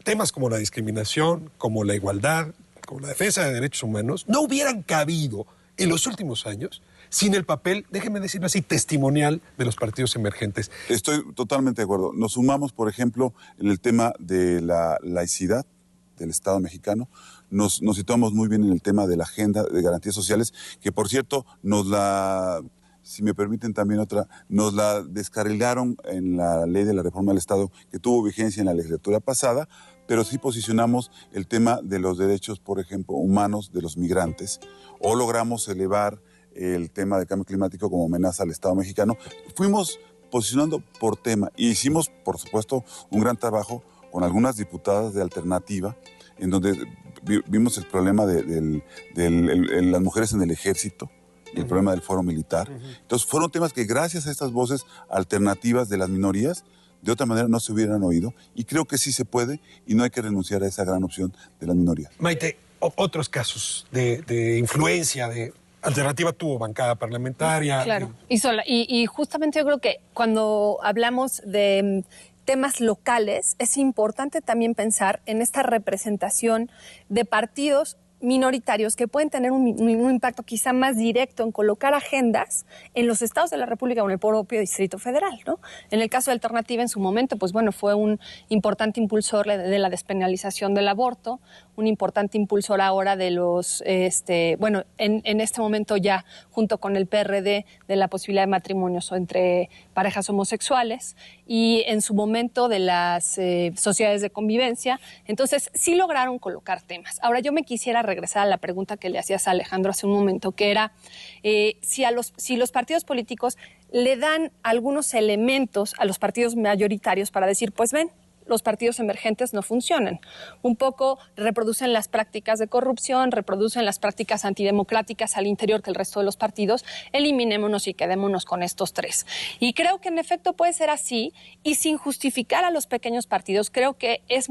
Temas como la discriminación, como la igualdad, como la defensa de derechos humanos, no hubieran cabido en los últimos años sin el papel, déjenme decirlo así, testimonial de los partidos emergentes. Estoy totalmente de acuerdo. Nos sumamos, por ejemplo, en el tema de la laicidad del Estado mexicano. Nos situamos muy bien en el tema de la agenda de garantías sociales, que por cierto si me permiten también nos la descarrilaron en la ley de la reforma del Estado que tuvo vigencia en la legislatura pasada, pero sí posicionamos el tema de los derechos, por ejemplo, humanos de los migrantes, o logramos elevar el tema del cambio climático como amenaza al Estado mexicano. Fuimos posicionando por tema y hicimos, por supuesto, un gran trabajo con algunas diputadas de alternativa, en donde vimos el problema de las mujeres en el ejército, y el problema del fuero militar. Entonces fueron temas que gracias a estas voces alternativas de las minorías, de otra manera no se hubieran oído, y creo que sí se puede, y no hay que renunciar a esa gran opción de las minorías. Maite, otros casos de influencia, de alternativa tuvo bancada parlamentaria. Claro, y justamente yo creo que cuando hablamos de temas locales, es importante también pensar en esta representación de partidos minoritarios que pueden tener un impacto quizá más directo en colocar agendas en los estados de la República o en el propio Distrito Federal, ¿no? En el caso de Alternativa, en su momento, pues bueno, fue un importante impulsor de la despenalización del aborto, un importante impulsor ahora de los, en este momento ya, junto con el PRD, de la posibilidad de matrimonios entre parejas homosexuales, y en su momento de las sociedades de convivencia. Entonces, sí lograron colocar temas. Ahora, yo me quisiera regresar a la pregunta que le hacías a Alejandro hace un momento, que era si los partidos políticos le dan algunos elementos a los partidos mayoritarios para decir, pues ven, los partidos emergentes no funcionan. Un poco reproducen las prácticas de corrupción, reproducen las prácticas antidemocráticas al interior que el resto de los partidos. Eliminémonos y quedémonos con estos tres. Y creo que en efecto puede ser así, y sin justificar a los pequeños partidos. Creo que es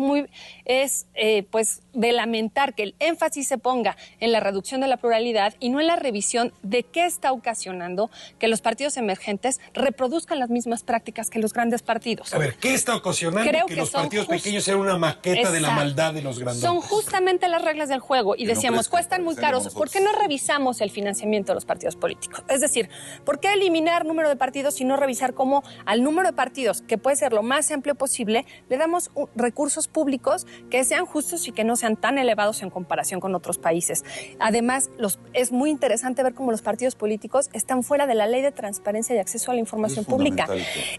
de lamentar que el énfasis se ponga en la reducción de la pluralidad y no en la revisión de qué está ocasionando que los partidos emergentes reproduzcan las mismas prácticas que los grandes partidos. A ver, ¿qué está ocasionando que los partidos pequeños sean una maqueta de la maldad de los grandes? Son justamente las reglas del juego, y decíamos, cuestan muy caros. ¿Por qué no revisamos el financiamiento de los partidos políticos? Es decir, ¿por qué eliminar número de partidos y no revisar cómo al número de partidos, que puede ser lo más amplio posible, le damos recursos públicos que sean justos y que no sean tan elevados en comparación con otros países? Además, es muy interesante ver cómo los partidos políticos están fuera de la ley de transparencia y acceso a la información pública.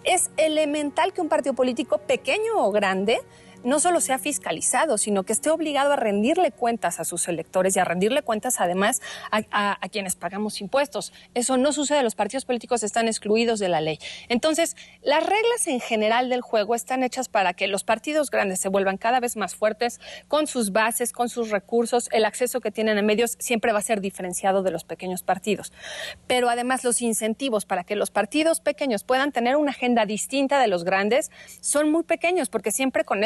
Es elemental que un partido político pequeño o grande no solo sea fiscalizado, sino que esté obligado a rendirle cuentas a sus electores y a rendirle cuentas además a quienes pagamos impuestos. Eso no sucede, los partidos políticos están excluidos de la ley. Entonces, las reglas en general del juego están hechas para que los partidos grandes se vuelvan cada vez más fuertes con sus bases, con sus recursos. El acceso que tienen a medios siempre va a ser diferenciado de los pequeños partidos. Pero además los incentivos para que los partidos pequeños puedan tener una agenda distinta de los grandes son muy pequeños, porque siempre con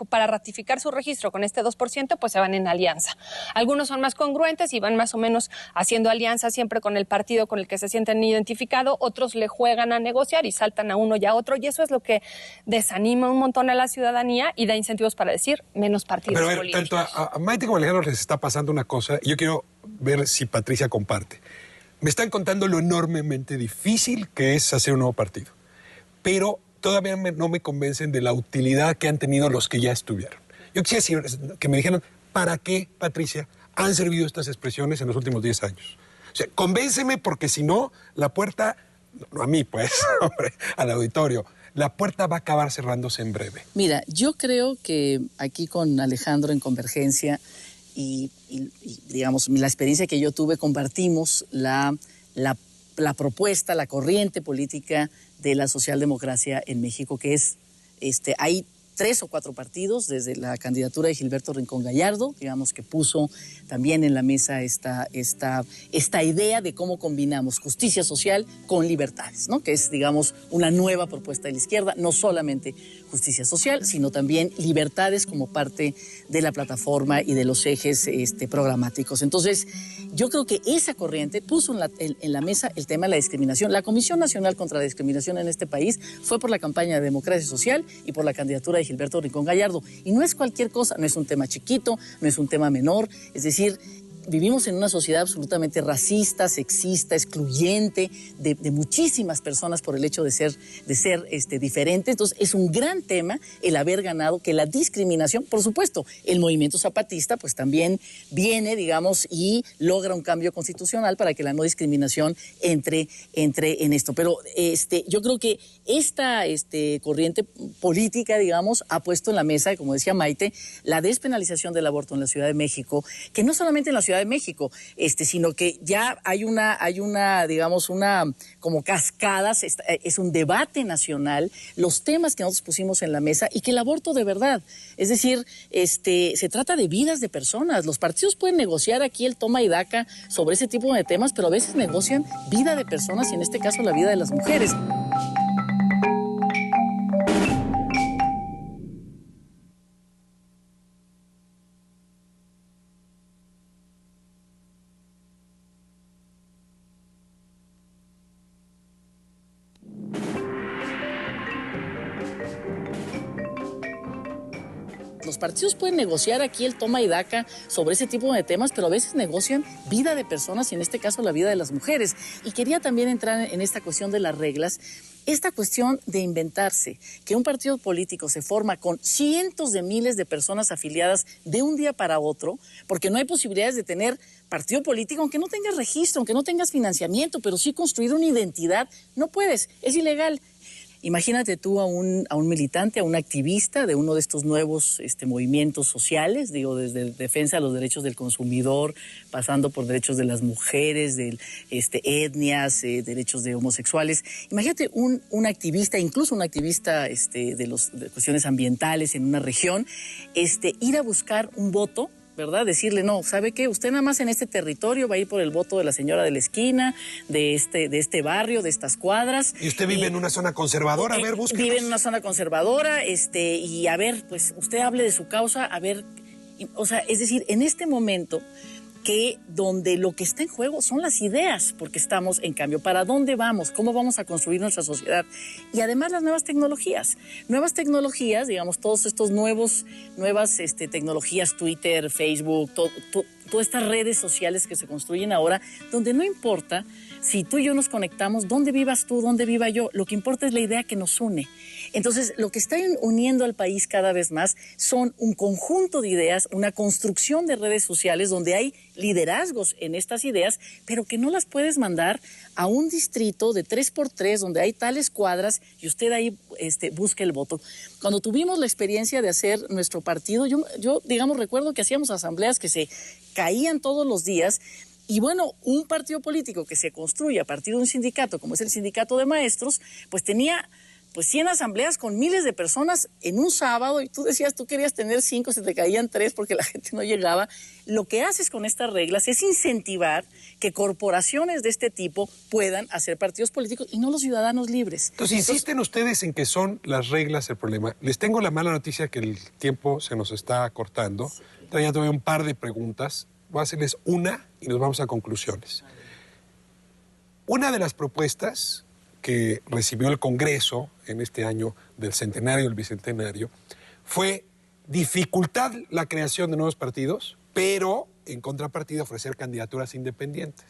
para ratificar su registro con este 2%, pues se van en alianza. Algunos son más congruentes y van más o menos haciendo alianza siempre con el partido con el que se sienten identificados. Otros le juegan a negociar y saltan a uno y a otro, y eso es lo que desanima un montón a la ciudadanía y da incentivos para decir menos partidos políticos. Tanto a Maite como a Alejandro les está pasando una cosa, y yo quiero ver si Patricia comparte. Me están contando lo enormemente difícil que es hacer un nuevo partido, pero todavía no me convencen de la utilidad que han tenido los que ya estuvieron. Yo quisiera que me dijeran, ¿para qué, Patricia, han servido estas expresiones en los últimos 10 años? O sea, convénceme, porque si no, la puerta, no a mí pues, hombre, al auditorio, la puerta va a acabar cerrándose en breve. Mira, yo creo que aquí con Alejandro en Convergencia y digamos, la experiencia que yo tuve, compartimos la propuesta, la corriente política de la socialdemocracia en México, que es, hay 3 o 4 partidos, desde la candidatura de Gilberto Rincón Gallardo, digamos, que puso también en la mesa esta idea de cómo combinamos justicia social con libertades, ¿no? Que es, digamos, una nueva propuesta de la izquierda, no solamente justicia social, sino también libertades como parte de la plataforma y de los ejes programáticos. Entonces, yo creo que esa corriente puso en la mesa el tema de la discriminación. La Comisión Nacional contra la Discriminación en este país fue por la campaña de Democracia Social y por la candidatura de y Gilberto Rincón Gallardo. Y no es cualquier cosa, no es un tema chiquito, no es un tema menor, es decir, vivimos en una sociedad absolutamente racista, sexista, excluyente de muchísimas personas por el hecho de ser diferentes. Entonces, es un gran tema el haber ganado, que la discriminación, por supuesto, el movimiento zapatista, pues también viene, digamos, y logra un cambio constitucional para que la no discriminación entre en esto. Pero yo creo que esta corriente política, digamos, ha puesto en la mesa, como decía Maite, la despenalización del aborto en la Ciudad de México, que no solamente en la Ciudad de México, sino que ya hay una, digamos, como cascadas, es un debate nacional, los temas que nosotros pusimos en la mesa y que el aborto de verdad, es decir, se trata de vidas de personas. Los partidos pueden negociar aquí el toma y daca sobre ese tipo de temas, pero a veces negocian vida de personas y en este caso la vida de las mujeres. Los partidos pueden negociar aquí el toma y daca sobre ese tipo de temas, pero a veces negocian vida de personas y en este caso la vida de las mujeres. Y quería también entrar en esta cuestión de las reglas. Esta cuestión de inventarse que un partido político se forma con cientos de miles de personas afiliadas de un día para otro, porque no hay posibilidades de tener partido político, aunque no tengas registro, aunque no tengas financiamiento, pero sí construir una identidad, no puedes, es ilegal. Imagínate tú a un militante, a un activista de uno de estos nuevos movimientos sociales, digo, desde defensa de los derechos del consumidor, pasando por derechos de las mujeres, de etnias, derechos de homosexuales. Imagínate un activista, incluso un activista de cuestiones ambientales en una región, ir a buscar un voto, ¿verdad? Decirle, no, ¿sabe qué? Usted nada más en este territorio va a ir por el voto de la señora de la esquina, de este barrio, de estas cuadras. ¿Y usted vive en una zona conservadora? A ver, búsquenos. Vive en una zona conservadora, y a ver, pues usted hable de su causa, a ver, o sea, es decir, en este momento que donde lo que está en juego son las ideas, porque estamos en cambio. ¿Para dónde vamos? ¿Cómo vamos a construir nuestra sociedad? Y además las nuevas tecnologías, digamos, todos estos nuevas tecnologías, Twitter, Facebook, todas estas redes sociales que se construyen ahora, donde no importa si tú y yo nos conectamos, dónde vivas tú, dónde viva yo, lo que importa es la idea que nos une. Entonces, lo que está uniendo al país cada vez más son un conjunto de ideas, una construcción de redes sociales donde hay liderazgos en estas ideas, pero que no las puedes mandar a un distrito de 3x3 donde hay tales cuadras y usted ahí busque el voto. Cuando tuvimos la experiencia de hacer nuestro partido, yo digamos, recuerdo que hacíamos asambleas que se caían todos los días. Y bueno, un partido político que se construye a partir de un sindicato, como es el sindicato de maestros, pues tenía 100 asambleas con miles de personas en un sábado y tú decías, tú querías tener 5, se te caían 3 porque la gente no llegaba. Lo que haces con estas reglas es incentivar que corporaciones de este tipo puedan hacer partidos políticos y no los ciudadanos libres. Entonces, insisten ustedes en que son las reglas el problema. Les tengo la mala noticia que el tiempo se nos está cortando. Traía todavía un par de preguntas. Voy a hacerles una y nos vamos a conclusiones. Una de las propuestas que recibió el Congreso en este año del centenario, el bicentenario, fue dificultar la creación de nuevos partidos, pero en contrapartida ofrecer candidaturas independientes.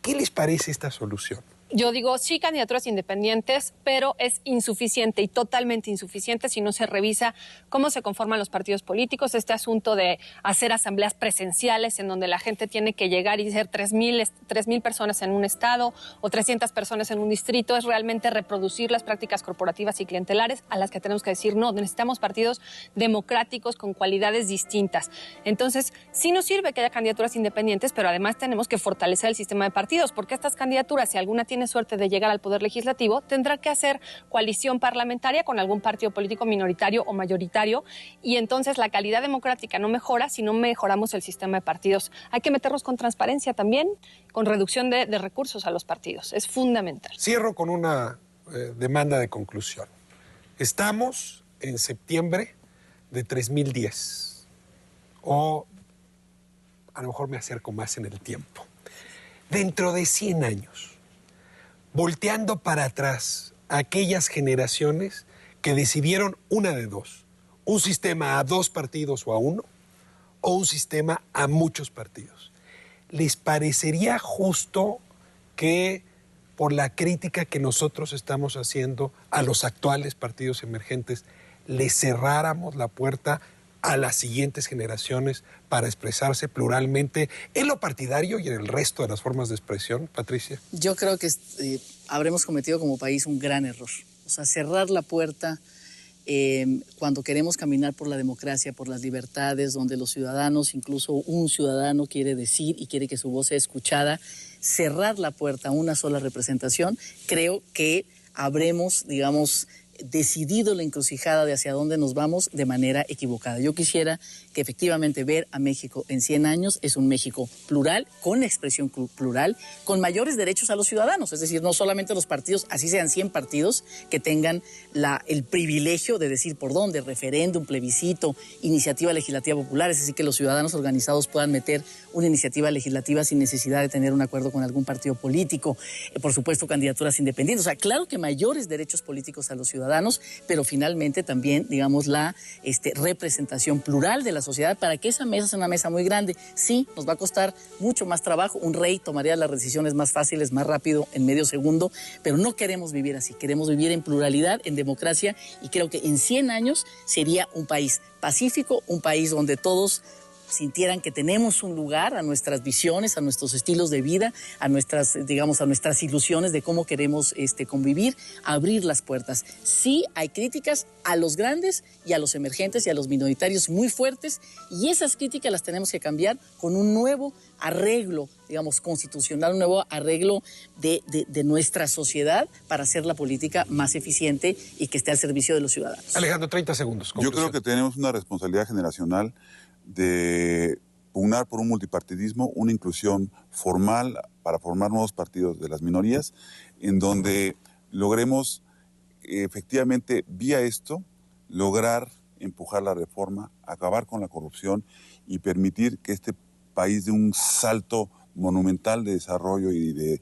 ¿Qué les parece esta solución? Yo digo, sí, candidaturas independientes, pero es insuficiente y totalmente insuficiente si no se revisa cómo se conforman los partidos políticos. Este asunto de hacer asambleas presenciales en donde la gente tiene que llegar y ser 3,000 personas en un estado o 300 personas en un distrito es realmente reproducir las prácticas corporativas y clientelares a las que tenemos que decir no. Necesitamos partidos democráticos con cualidades distintas. Entonces, sí nos sirve que haya candidaturas independientes, pero además tenemos que fortalecer el sistema de partidos, porque estas candidaturas, si alguna tiene suerte de llegar al Poder Legislativo, tendrá que hacer coalición parlamentaria con algún partido político minoritario o mayoritario, y entonces la calidad democrática no mejora si no mejoramos el sistema de partidos. Hay que meterlos con transparencia también, con reducción de recursos a los partidos. Es fundamental. Cierro con una demanda de conclusión. Estamos en septiembre de 3010, o a lo mejor me acerco más en el tiempo. Dentro de 100 años, volteando para atrás a aquellas generaciones que decidieron una de dos: ¿Un sistema a 2 partidos o a 1? ¿O un sistema a muchos partidos? ¿Les parecería justo que por la crítica que nosotros estamos haciendo a los actuales partidos emergentes, le cerráramos la puerta a las siguientes generaciones para expresarse pluralmente en lo partidario y en el resto de las formas de expresión, Patricia? Yo creo que habremos cometido como país un gran error. O sea, cerrar la puerta cuando queremos caminar por la democracia, por las libertades, donde los ciudadanos, incluso un ciudadano quiere decir y quiere que su voz sea escuchada, cerrar la puerta a una sola representación, creo que habremos, digamos, decidido la encrucijada de hacia dónde nos vamos de manera equivocada. Yo quisiera que efectivamente ver a México en 100 años es un México plural, con expresión plural, con mayores derechos a los ciudadanos, es decir, no solamente los partidos, así sean 100 partidos, que tengan el privilegio de decir por dónde, referéndum, plebiscito, iniciativa legislativa popular, es decir, que los ciudadanos organizados puedan meter una iniciativa legislativa sin necesidad de tener un acuerdo con algún partido político, por supuesto candidaturas independientes, o sea, claro que mayores derechos políticos a los ciudadanos, pero finalmente también, digamos, la representación plural de la sociedad para que esa mesa sea una mesa muy grande. Sí, nos va a costar mucho más trabajo, un rey tomaría las decisiones más fáciles, más rápido, en medio segundo, pero no queremos vivir así, queremos vivir en pluralidad, en democracia, y creo que en 100 años sería un país pacífico, un país donde todos sintieran que tenemos un lugar a nuestras visiones, a nuestros estilos de vida, a nuestras, digamos, a nuestras ilusiones de cómo queremos convivir, abrir las puertas. Sí hay críticas a los grandes y a los emergentes y a los minoritarios muy fuertes, y esas críticas las tenemos que cambiar con un nuevo arreglo, digamos, constitucional, un nuevo arreglo de nuestra sociedad para hacer la política más eficiente y que esté al servicio de los ciudadanos. Alejandro, 30 segundos. Yo creo que tenemos una responsabilidad generacional de pugnar por un multipartidismo, una inclusión formal para formar nuevos partidos de las minorías, en donde logremos efectivamente, vía esto, lograr empujar la reforma, acabar con la corrupción y permitir que este país dé un salto monumental de desarrollo y de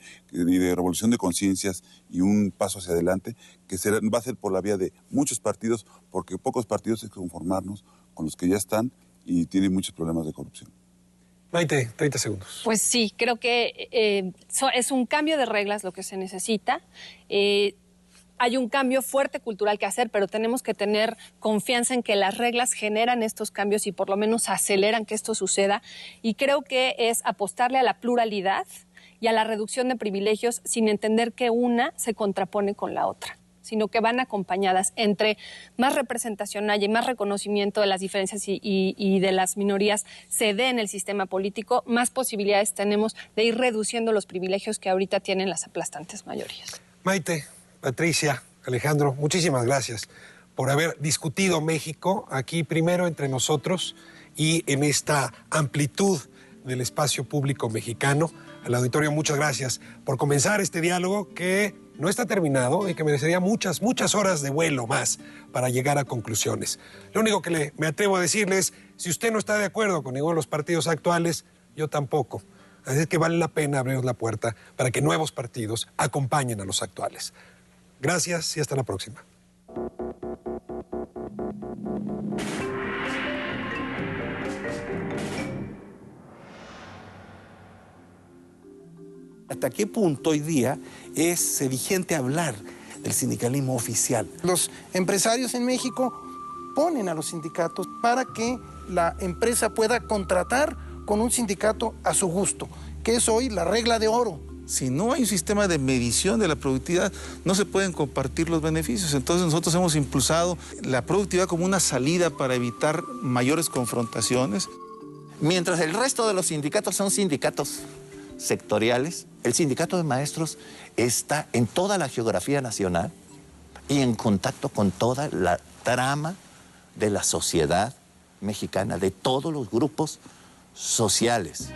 revolución de conciencias y un paso hacia adelante, que va a ser por la vía de muchos partidos, porque pocos partidos hay que conformarnos con los que ya están y tienen muchos problemas de corrupción. Maite, 30 segundos. Pues sí, creo que es un cambio de reglas lo que se necesita. Hay un cambio fuerte cultural que hacer, pero tenemos que tener confianza en que las reglas generan estos cambios y por lo menos aceleran que esto suceda. Y creo que es apostarle a la pluralidad y a la reducción de privilegios sin entender que una se contrapone con la otra, sino que van acompañadas. Entre más representación haya y más reconocimiento de las diferencias y de las minorías se dé en el sistema político, más posibilidades tenemos de ir reduciendo los privilegios que ahorita tienen las aplastantes mayorías. Maite, Patricia, Alejandro, muchísimas gracias por haber discutido México aquí primero entre nosotros y en esta amplitud del espacio público mexicano. Al auditorio, muchas gracias por comenzar este diálogo que no está terminado y que merecería muchas horas de vuelo más para llegar a conclusiones. Lo único que me atrevo a decirles, si usted no está de acuerdo con ninguno de los partidos actuales, yo tampoco. Así es que vale la pena abrirnos la puerta para que nuevos partidos acompañen a los actuales. Gracias y hasta la próxima. ¿Hasta qué punto hoy día es vigente hablar del sindicalismo oficial? Los empresarios en México ponen a los sindicatos para que la empresa pueda contratar con un sindicato a su gusto, que es hoy la regla de oro. Si no hay un sistema de medición de la productividad, no se pueden compartir los beneficios. Entonces nosotros hemos impulsado la productividad como una salida para evitar mayores confrontaciones. Mientras el resto de los sindicatos son sindicatos sectoriales, el sindicato de maestros está en toda la geografía nacional y en contacto con toda la trama de la sociedad mexicana, de todos los grupos sociales.